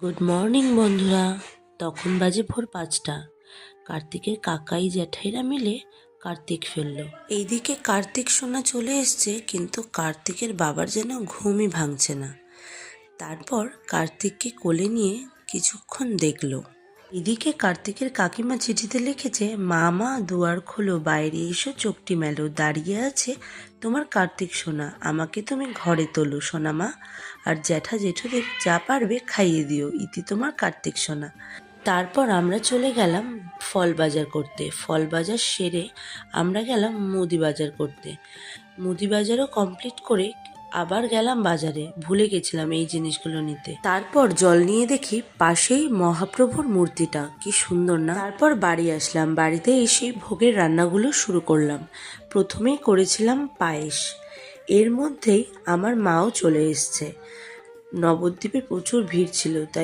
Good morning বন্ধুরা। তখন বাজে ভোর 5টা। কার্তিকের কাকাই জ্যাঠাইরা মিলে কার্তিক ফেললো। এইদিকে কার্তিক সোনা চলে এসছে, কিন্তু কার্তিকের বাবার যেন ঘুমই ভাঙছে না। তারপর কার্তিককে কোলে নিয়ে কিছুক্ষণ দেখলো। এদিকে কার্তিকের কাকিমা চিঠিতে লিখেছে, মা দুয়ার খোলো, বাইরে এসো, চোখটি মেলো, দাঁড়িয়ে আছে তোমার কার্তিক সোনা, আমাকে তুমি ঘরে তোলো সোনা মা, আর জ্যাঠা জেঠুদের যা পারবে খাইয়ে দিও, ইতি তোমার কার্তিক সোনা। তারপর আমরা চলে গেলাম ফল বাজার করতে। ফল বাজার সেরে আমরা গেলাম মুদি বাজার করতে। মুদি বাজারও কমপ্লিট করে আবার গেলাম বাজারে, ভুলে গেছিলাম এই জিনিসগুলো নিতে। তারপর জল নিয়ে দেখি পাশেই মহাপ্রভুর মূর্তিটা, কি সুন্দর না। তারপর বাড়ি আসলাম, বাড়িতে এসে ভোগের রান্নাগুলো শুরু করলাম। প্রথমেই করেছিলাম পায়েস। এর মধ্যেই আমার মাও চলে এসছে। নবদ্বীপে প্রচুর ভিড় ছিল, তাই